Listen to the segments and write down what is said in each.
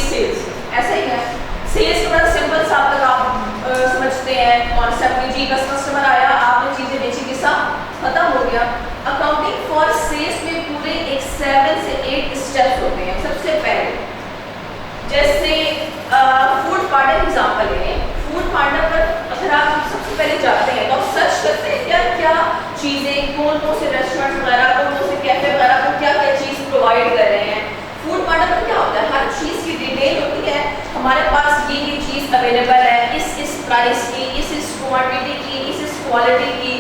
Sales, ऐसा ही है। Sales का बड़ा सिंपल सा आप तक आप समझते हैं कॉन्सेप्ट जी, बस कस्टमर आया, आपने चीजें बेची, किस्सा खत्म हो गया। अकाउंटिंग फॉर सेल्स में पूरे एक 7 से 8 स्टेप्स होते हैं। सबसे पहले जैसे फूड पार्टनर एग्जांपल लें, फूड पार्टनर पर अगर आप सबसे पहले जाते हैं तो आप सर्च करते हैं क्या क्या चीज़ें, कौन कौन से रेस्टोरेंट वगैरह, कौन कौन से कैफे वगैरह को क्या क्या चीज़ प्रोवाइड कर रहे हैं। फूड पार्टनर पर क्या होता है, हर चीज़ की डिटेल होती है, हमारे पास ये चीज़ अवेलेबल है इस प्राइस की, इस क्वांटिटी की, इस क्वालिटी की।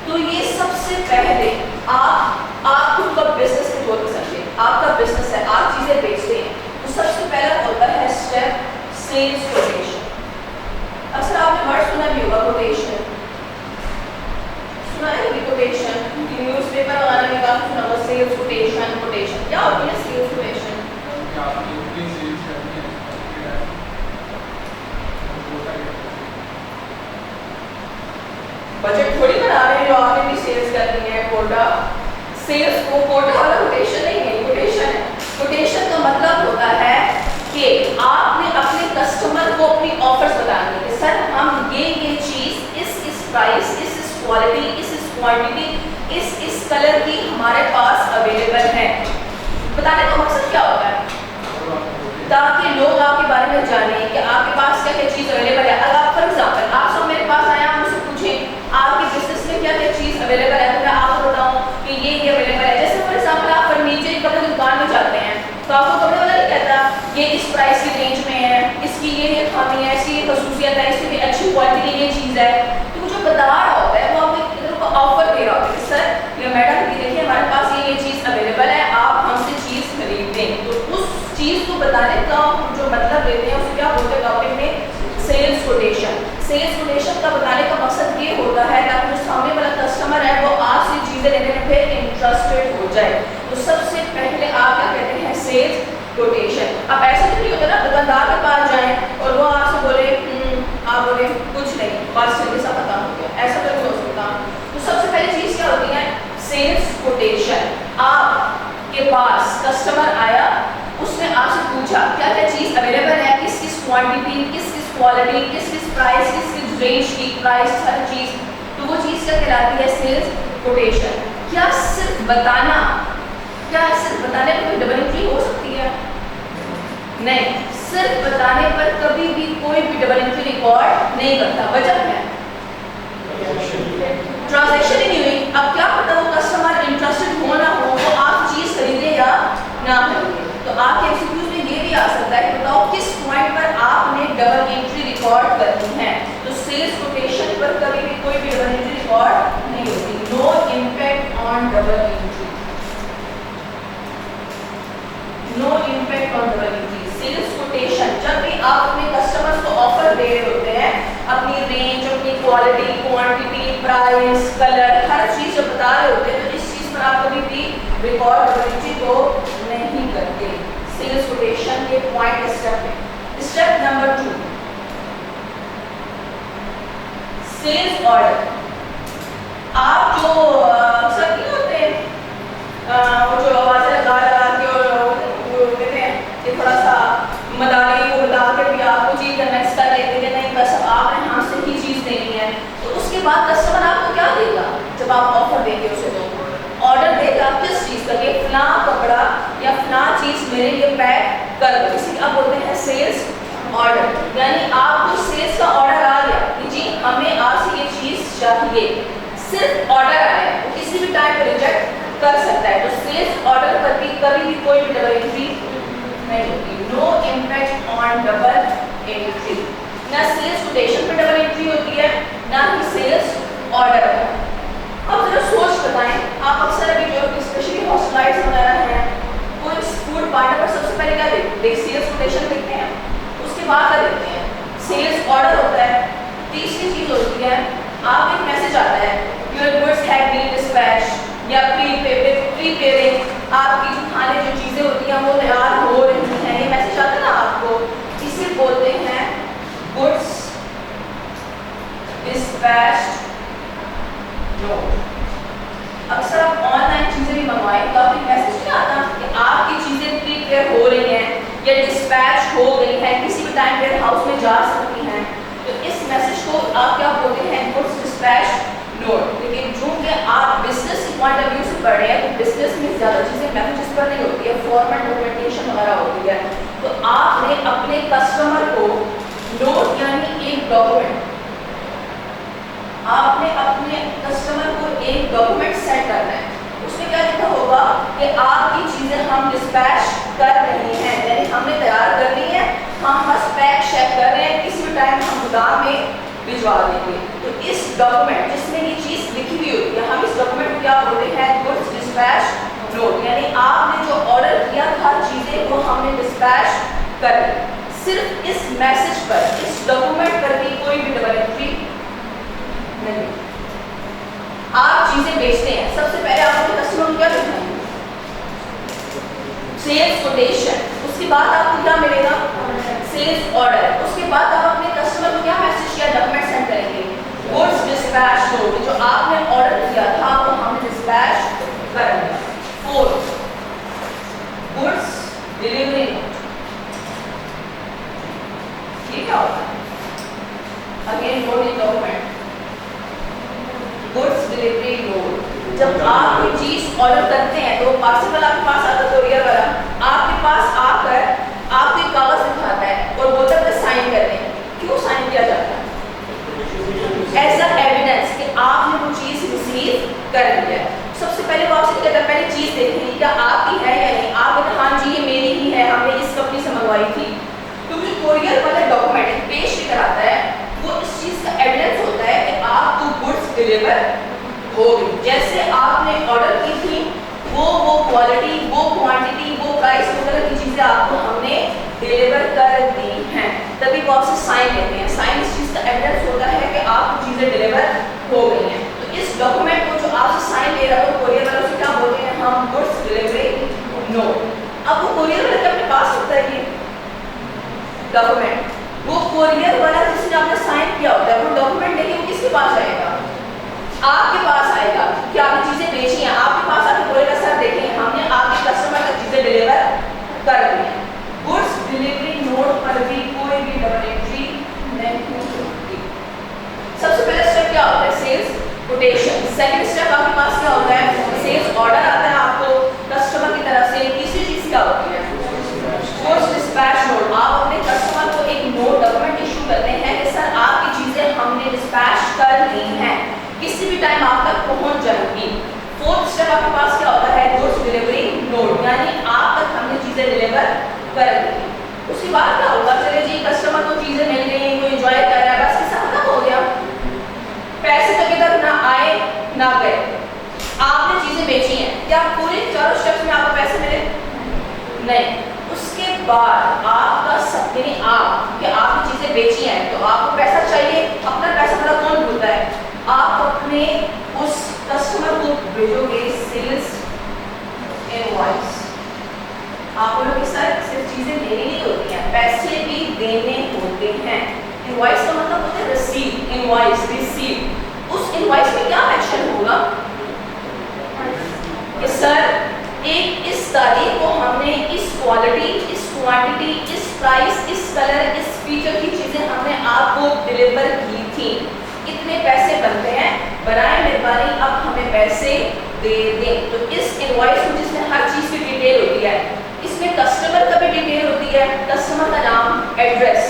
तो ये सबसे पहले आप खुद का बिजनेस के तौर पर समझिए, आपका बिजनेस है, आप चीज़ें बेचते हैं, तो सबसे पहला होता है स्टेप सेल्स कोटेशन। अक्सर आपने वर्ड सुना भी होगा कोटेशन, सुना है कभी कोटेशन, न्यूज़पेपर वगैरह में काफी सुना होगा सेल्स कोटेशन। कोटेशन क्या होती है सेल्स कोटेशन? बजट थोड़ी बना रहे हैं जो आपने भी सेल्स करनी है, कोटा सेल्स को कोटा वाला कोटेशन नहीं है, कोटेशन है। कोटेशन का मतलब होता है कि आपने अपने कस्टमर को अपनी ऑफर्स बतानी है कि सर हम ये चीज इस प्राइस, इस क्वालिटी, इस क्वांटिटी, इस कलर की हमारे पास अवेलेबल है। बताने का मकसद क्या होता है? ताकि लोग आपके बारे में जाने कि आपके पास क्या क्या चीज अवेलेबल है। अगर फॉर एग्जाम्पल आप सब मेरे पास आए, आप मुझसे पूछें आपके बिजनेस में क्या क्या चीज अवेलेबल है, तो मैं आपको बताऊं कि ये अवेलेबल है। जैसे फॉर एग्जाम्पल आप फर्नीचर कपड़े की दुकान में जाते हैं तो आपको कपड़े वाला नहीं कहता ये इस प्राइस की रेंज में है, इसकी ये खामी है, इसकी ये खसूसियत है, इसकी अच्छी क्वालिटी की ये चीज़ है। तो जो बता रहा होता है वो आपको ऑफर दे रहा होता है कि सर ये मैडम ये देखिए हमारे पास ये चीज़ अवेलेबल है, आप हमसे चीज़ खरीद लें। तो उस चीज़ को बताने का जो मतलब देते हैं उसे क्या बोलते हैं टॉपिक में सेल्स कोटेशन। सेल्स कोटेशन का बताने का मकसद ये होता है ताकि जो सामने वाला कस्टमर है वो आपसे चीज़ें लेने में फिर इंटरेस्टेड हो जाए। तो सबसे पहले आप क्या कहते हैं सेल्स कोटेशन। अब ऐसा तो नहीं होता ना दुकानदार के पास जाएं और वो आपसे बोले आप बोले कुछ नहीं, बस जल्दी सा खत्म हो गया, ऐसा तो नहीं हो सकता। तो सबसे पहली चीज़ क्या होती है सेल्स कोटेशन। आपके पास कस्टमर आया, उसने आपसे पूछा क्या क्या चीज़ अवेलेबल है, किस किस क्वांटिटी, किस किस क्वालिटी, किस किस प्राइस, किस किस रेंज की प्राइस, हर चीज़। तो वो चीज़ क्या कहलाती है सेल्स कोटेशन। क्या सिर्फ बताना, क्या सिर्फ बताने पर कोई डबल एंट्री हो सकती है? नहीं, सिर्फ बताने पर कभी भी कोई भी डबल एंट्री रिकॉर्ड नहीं करता। वजह है ट्रांजैक्शन ही नहीं हुई। अब क्या पता वो कस्टमर इंटरेस्टेड हो ना हो, वो आप चीज़ खरीदे या ना खरीदे। तो आपके एमसीक्यूज में ये भी आ सकता है कि बताओ किस पॉइंट पर आपने डबल एंट्री रिकॉर्ड करनी है। तो सेल्स कोटेशन पर कभी भी कोई भी डबल एंट्री रिकॉर्ड नहीं होती। No impact on double entry, no impact on double entry. Sales quotation जब भी आप अपने कस्टमर्स को ऑफर दे रहे होते हैं, अपनी रेंज, अपनी क्वालिटी, क्वांटिटी, प्राइस, कलर, हर चीज़ जब बता रहे होते हैं तो इस चीज़ पर आप कभी भी रिकॉर्ड डबल एंट्री को नहीं करते। सेल्स कोटेशन के पॉइंट स्टेप है। Step number 2 sales order. आप जो सब नहीं होते वो जो आवाज़ें लगा के और वो कहते हैं ये थोड़ा सा मदारी को बता के भी आपको चीज़ कन्वेंस कर लेते हैं नहीं बस आपने यहाँ से ही चीज़ देनी है। तो उसके बाद कस्टमर आपको क्या देगा जब आप ऑफर देंगे उसे? तो ऑर्डर देगा किस चीज़ का, ये फला कपड़ा या फला चीज़ मेरे लिए पैक कर दो। इसी आप बोलते हैं सेल्स ऑर्डर। यानी आपको सेल्स का ऑर्डर आ गया कि जी हमें आपसे ये चीज़ चाहिए, सिर्फ ऑर्डर आया, वो किसी भी टाइम पर रिजेक्ट कर सकता है। तो सेल्स ऑर्डर पर भी कभी भी कोई भी डबल एंट्री नहीं होती। No impact on double entry. ना सेल्स कोटेशन पर डबल एंट्री होती है ना ही सेल्स ऑर्डर पर। अब जरा सोच बताएं, आप अक्सर अभी जो स्पेशली हॉस्टलाइट्स वगैरह हैं वो इस फूड पार्टनर पर सबसे पहले क्या देखते हैं? सेल्स कोटेशन देखते हैं, उसके बाद क्या देखते हैं? सेल्स ऑर्डर होता है। तीसरी चीज़ होती है आप एक मैसेज आता है your goods have been dispatched या प्रीपेयरिंग, आपकी जो खाने जो चीज़ें होती हैं वो तैयार हो रही हैं, ये मैसेज आता है ना आपको, इसे बोलते हैं गुड्स डिस्पैच्ड नोट। अक्सर आप ऑनलाइन चीज़ें भी मंगवाएं तो आपको मैसेज नहीं आता कि आपकी चीज़ें प्रीपेयर हो रही हैं या डिस्पैच डिस्पैच हो गई है, किसी भी टाइम वेयर हाउस में जा सकती हैं, तो इस मैसेज को आप क्या बोलते हैं, गुड्स डिस्पैच नोट। लेकिन चूंकि आप बिजनेस की पॉइंट ऑफ व्यू से पढ़ रहे हैं, तो बिजनेस में ज़्यादा चीज़ें मैसेजेस पर नहीं होती है, फॉर्मेट डॉक्यूमेंटेशन वगैरह होती है। तो आपने अपने कस्टमर को नोट यानी एक डॉक्यूमेंट, आपने अपने कस्टमर को एक डॉक्यूमेंट सेंड करना है। उसमें क्या लिखा होगा कि आपकी चीज़ें हम डिस्पैच कर रहे हैं, यानी हमने तैयार कर ली है, हम बस पैक शेक कर रहे हैं, किसी भी टाइम हम गोदाम में भिजवा देंगे। तो इस डॉक्यूमेंट जिसमें ये चीज़ लिखी हुई होती है, हम इस डॉक्यूमेंट को क्या बोलते हैं, गुड्स डिस्पैच नोट, यानी आपने जो ऑर्डर किया था चीज़ें वो हमने डिस्पैच कर दी। सिर्फ इस मैसेज पर, इस डॉक्यूमेंट पर भी कोई भी डबल एंट्री नहीं। आप चीजें बेचते हैं, सबसे पहले आप अपने कस्टमर को क्या दिखाएंगे, सेल्स कोटेशन, उसके बाद आपको क्या मिलेगा, सेल्स ऑर्डर, उसके बाद आप अपने कस्टमर को क्या मैसेज या डॉक्यूमेंट सेंड करेंगे, गुड्स डिस्पैच नोट, जो आपने ऑर्डर किया था वो हमने डिस्पैच कर दिया। 4 गुड्स डिलीवरी नोट, ये क्या होता है, अगेन नोट इन डॉक्यूमेंट, गुड्स डिलीवरी नोट। जब आप कोई चीज ऑर्डर करते हैं तो पार्सल आपके पास आता है, कोरियर वाला आपके पास आकर आपको एक कागज दिखाता है और बोलता है साइन कर दें। क्यों साइन किया जाता है, एज अ एविडेंस कि आपने वो चीज रिसीव कर ली है। सबसे पहले वो आपसे कहता है पहले चीज देखेंगे क्या आपकी है या नहीं, आप कहते हाँ जी ये मेरी ही है, हमने इस कंपनी से मंगवाई थी। तो जो कोरियर वाला डॉक्यूमेंट पेश कराता है वो इस चीज का एविडेंस होता है कि आपको गुड्स डिलीवर हो गई। जैसे आपने ऑर्डर की थी वो क्वालिटी, वो क्वांटिटी, वो प्राइस वगैरह की चीजें आपको हमने डिलीवर कर दी हैं, तभी वो आपसे साइन लेते हैं। साइन इस चीज का एविडेंस होता है कि आपको चीजें डिलीवर हो गई हैं। तो इस डॉक्यूमेंट को जो आपसे साइन ले रहा है तो कोरियर वालों से क्या बोलते हैं हम, गुड्स डिलीवरी नोट। अब वो कोरियर वाले अपने पास होता है ये डॉक्यूमेंट, वो कोरियर वाला जिसने आपने साइन किया होता है वो डॉक्यूमेंट लेके वो किसके पास आएगा, आपके पास आएगा कि आपने चीजें बेची हैं, आपके पास आके बोलेगा सर देखिए हमने आपके कस्टमर तक चीजें डिलीवर कर दी हैं। गुड्स डिलीवरी नोट पर भी कोई भी डबल एंट्री नहीं होती। सबसे पहला स्टेप क्या होता है, सेल्स कोटेशन। सेकंड स्टेप आपके पास क्या होता है, सेल्स ऑर्डर आता है आपको कस्टमर की तरफ से। तीसरी चीज क्या होती है, गुड्स डिस्पैच नोट। आप अपने कस्टमर को एक नोट डॉक्यूमेंट इशू करते हैं कि सर आपकी चीजें हमने डिस्पैच कर ली हैं, किसी भी टाइम आप तक पहुंच जाएगी। फोर्थ स्टेप आपके पास क्या होता है, गुड्स डिलीवरी नोट, यानी आप तक हमने चीजें डिलीवर कर दी। उसके बाद क्या होगा, चले जी कस्टमर को चीजें मिल गई, कोई एंजॉय कर रहा है, बस किस्सा खत्म हो गया, पैसे तक इधर ना आए ना गए, आपने चीजें बेची हैं। क्या पूरे चारों स्टेप्स में आपको पैसे मिले, नहीं। उसके बाद आपका सपने आपने चीजें बेची हैं तो आपको पैसा चाहिए, अपना पैसा थोड़ा कौन भूलता है, आप अपने उस कस्टमर को भेजोगे सेल्स इनवॉइस। आप बोलोगे सर सिर्फ चीजें लेनी नहीं होती हैं, पैसे भी देने होते हैं। इनवॉइस का मतलब होता है रिसीव, इनवॉइस रिसीव। उस इनवॉइस में क्या मेंशन होगा कि सर एक इस तारीख को हमने इस क्वालिटी, इस क्वांटिटी, इस प्राइस, इस कलर, इस फीचर की चीजें हमने आपको डिलीवर की थी, इतने पैसे बनते हैं, बराए मेहरबानी अब हमें पैसे दे दें। तो इस इनवॉइस में जिसमें हर चीज की डिटेल होती है, इसमें कस्टमर का भी डिटेल होती है, कस्टमर का नाम, एड्रेस,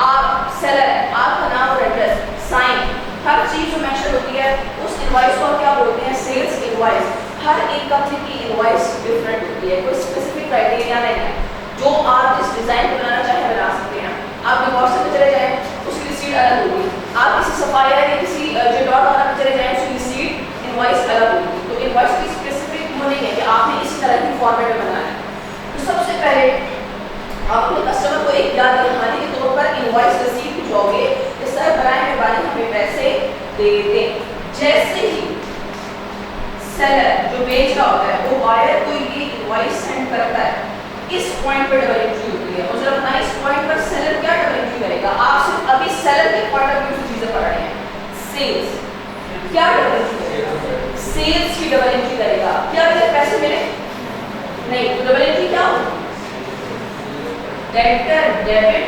आप सेलर है, आपका नाम और एड्रेस, साइन, हर चीज जो मेंशन होती है उस इनवॉइस को क्या बोलते हैं, सेल्स इनवॉइस। हर एक कंपनी की इनवॉइस डिफरेंट होती है, कोई स्पेसिफिक क्राइटेरिया नहीं है। जो आप जिस डिजाइन को बनाना चाहे बना सकते हैं। आप डिवॉर्स में चले जाएं उसकी रिसीट अलग होगी, आप किसी सफायर या किसी जेडॉट वाला में चले जाएं उसकी रिसीट इनवॉइस अलग होगी। तो इनवॉइस की स्पेसिफिक वो नहीं है कि आपने इसी तरह की फॉर्मेट में बनाना है। तो सबसे पहले आप अपने कस्टमर को एक याद दिखाने के तौर पर इनवॉइस रिसीट भिजवाओगे, इस तरह बनाए मेहरबानी हमें पैसे दे दें। जैसे ही सेलर जो बेच रहा होता है वो बायर को ये इनवॉइस सेंड करता है, इस पॉइंट पर डबल एंट्री होती है। और जरा बताएं इस पॉइंट पर सेलर क्या डबल एंट्री करेगा, आप सिर्फ अभी सेलर के पॉइंट ऑफ व्यू से चीजें पढ़ रहे हैं। सेल्स क्या डबल एंट्री करेगा, सेल्स की डबल एंट्री करेगा। क्या मुझे पैसे मिले, नहीं, तो डबल एंट्री क्या होगी, debtor debit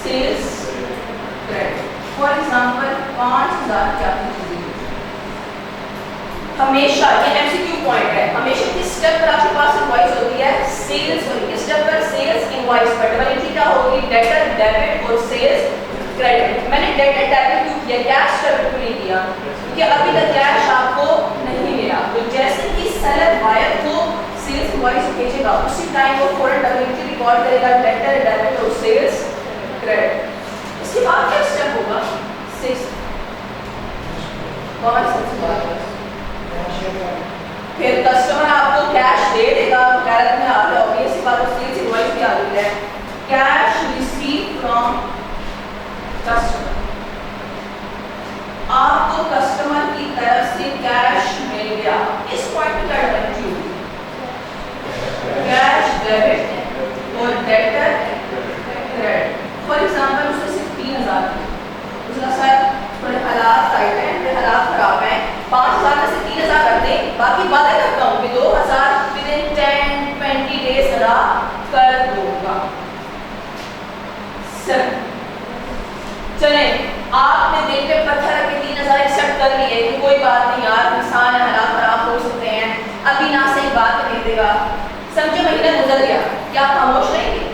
sales credit. For example 5000 की आपने चीजें हमेशा, ये एमसीक्यू पॉइंट है, हमेशा किस स्टेप पर आपके पास इनवॉइस होती है? सेल्स होगी। किस स्टेप पर? सेल्स इनवॉइस पर। डबल एंट्री क्या होगी? डेटर डेबिट और सेल्स क्रेडिट। मैंने डेटर डेबिट क्यों किया, कैश डेबिट क्यों नहीं किया? क्योंकि अभी तक कैश आपको नहीं मिला। तो जैसे कि सेलर बायर को सेल्स इनवॉइस भेजेगा उसी टाइम वो फौरन डबल एंट्री रिकॉर्ड करेगा डेटर डेबिट और सेल्स क्रेडिट। इसके बाद क्या स्टेप होगा? 6 फिर कस्टमर आपको कैश दे देगा, कैरेट में आ गया होगी, इसी बात सेल्स इनवॉइस भी आ गई है। कैश रिसीव फ्रॉम कस्टमर, आपको कस्टमर की तरफ से कैश मिल गया। इस पॉइंट पे क्या करना चाहिए? कैश डेबिट और डेटर क्रेडिट। फॉर एग्जांपल उसने सिर्फ 3000 उसका सर थोड़े हालात टाइट है, मेरे हालात खराब हैं, 5000 में से 3000 कर दे, बाकी वादा करता हूँ कि 2000 विदिन 10-20 डेज अदा कर दूंगा। सर चले, आपने दिल पे पत्थर रख के 3000 एक्सेप्ट कर लिए कि कोई बात नहीं यार, इंसान है, हालात खराब हो सकते हैं, अभी ना सही बात नहीं देगा। समझो महीना गुजर गया, क्या आप खामोश रहेंगे?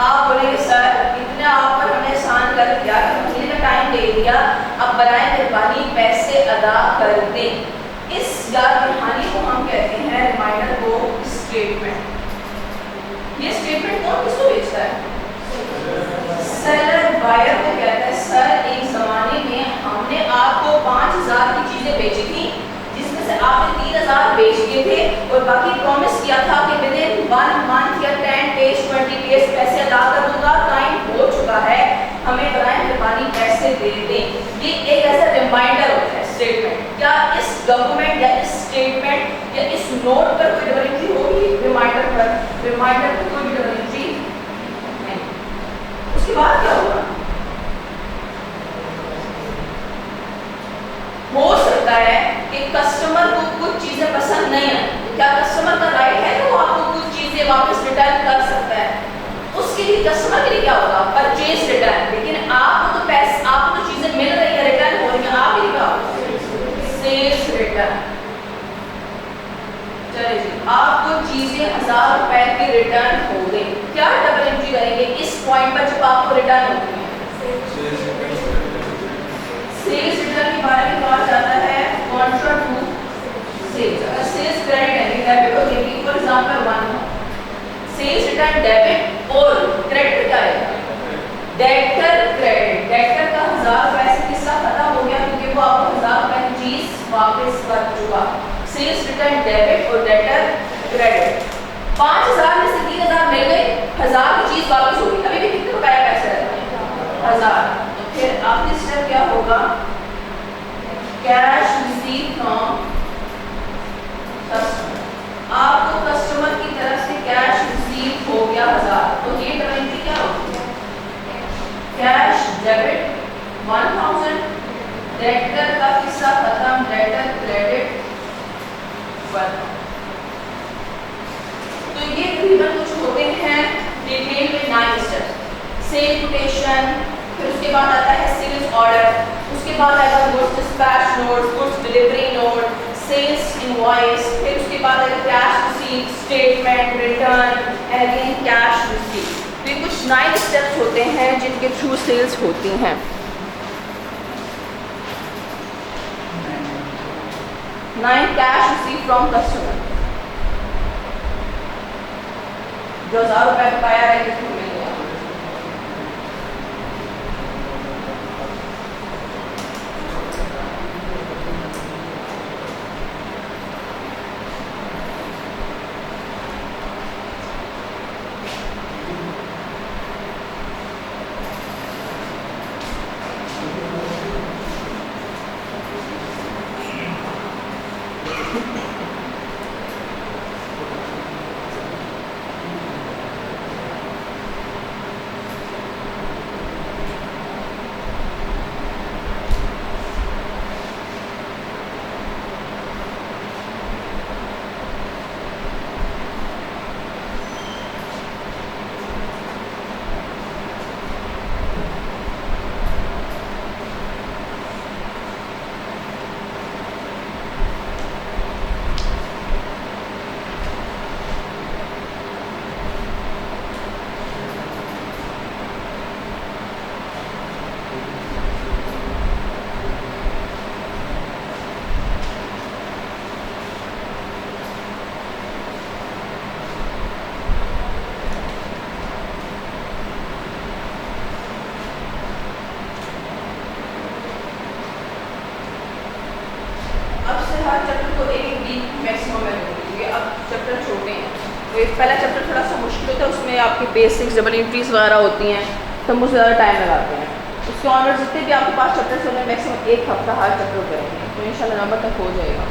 आप बोलेंगे सर इतना आप पर हमने एहसान कर दिया, महीने का टाइम दे दिया, अब बराए मेहरबानी पैसे अदा कर दें। इस याद दहानी को हम कहते हैं, रिमाइंडर को स्टेटमेंट। ये स्टेटमेंट कौन किसको भेजता है? सेलर बायर को कहता है सर एक जमाने में हमने आपको 5000 की चीजें बेची थी, जिसमें से आपने 3000 बेच दिए थे और बाकी प्रॉमिस किया था कि विदिन 1 मंथ या 10 डेज 20 डेज पैसे अदा कर दूंगा, टाइम हो चुका है, हमें बराए मेहरबानी पैसे दे दें। ये एक ऐसा रिमाइंडर होता है, स्टेटमेंट। क्या इस डॉक्यूमेंट या इस स्टेटमेंट या इस नोट पर कोई डबल एंट्री होगी? रिमाइंडर पर, रिमाइंडर पर कोई डबल एंट्री नहीं। उसके बाद क्या होगा? हो सकता है कि कस्टमर को कुछ चीजें पसंद नहीं आए, क्या कस्टमर का राइट है कि वो आपको कुछ चीजें वापस रिटर्न कर सकता है? उसके लिए कस्टमर के लिए क्या होगा? Purchase return. लेकिन आपको तो पैसे, आपको तो चीजें मिल रही है, रिटर्न हो रही है, आप ही क्या? Sales return. चलिए जी, आपको चीजें 1000 रुपए की रिटर्न हो गई, क्या डबल एंट्री करेंगे इस पॉइंट पर जब आपको रिटर्न होती है? सेल्स रिटर्न के बारे में कहा जाता है कॉन्ट्रा टू सेल्स। अगर सेल्स क्रेडिट है, डेबिट हो गई, for example 1 sales return debit और क्रेडिट क्या है? Debtor credit. डेटर का 1000 रुपए से किस्सा खत्म हो गया क्योंकि वो आपको 1000 रुपए की चीज वापस कर चुका। सेल्स रिटर्न डेबिट और डेटर क्रेडिट। 5000 में से 3000 मिल गए, 1000 की चीज वापस हो गई, अभी भी कितने रुपए पैसे रहते हैं? 1000। फिर आखिरी स्टेप क्या होगा? Cash receive from customer. आपको कस्टमर की तरफ से कैश रिसीव हो गया 1000, तो ये डबल एंट्री क्या होगी? कैश डेबिट 1000, डेटर का किस्सा खत्म, डेटर क्रेडिट 1। तो ये तकरीबन कुछ होते हैं डिटेल में 9 स्टेप्स। सेल कोटेशन, फिर उसके बाद आता है सेल्स ऑर्डर, उसके बाद आएगा goods dispatch note, goods delivery note, sales invoice, फिर उसके बाद आएगा cash receipt, statement, return, again cash receipt. तो ये कुछ 9 स्टेप्स होते हैं जिनके थ्रू सेल्स होती हैं। 9 कैश रिसीट फ्रॉम कस्टमर। जो 1000 रुपए पाया है किसको मिल गया? तो एक वीक मैक्सिमम मैं दूँगी, क्योंकि अब चैप्टर छोटे हैं। तो एक पहला चैप्टर थोड़ा सा मुश्किल होता है, उसमें आपकी बेसिक्स डबल एंट्रीज वगैरह होती हैं, तो हम उससे ज़्यादा टाइम लगाते हैं। उसके ऑनवर्ड जितने भी आपके पास चैप्टर्स होने हैं मैक्सिमम एक हफ्ता हर चैप्टर करेंगे, तो इंशाल्लाह नवंबर तक हो जाएगा।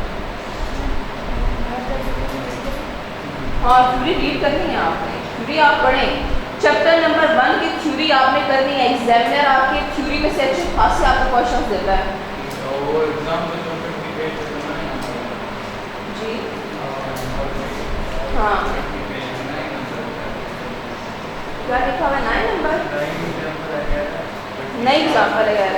हाँ, थ्योरी रीड करनी है आपने, थ्योरी आप पढ़ें। चैप्टर नंबर 1 की थ्योरी आपने करनी है। एग्जामिनर आपके थ्योरी में से अच्छे खास से आपको क्वेश्चन देता है। वो एग्जाम में जो 50 पेज जी हाँ, क्या लिखा हुआ है 9 नंबर? नहीं एग्जाम्पल है।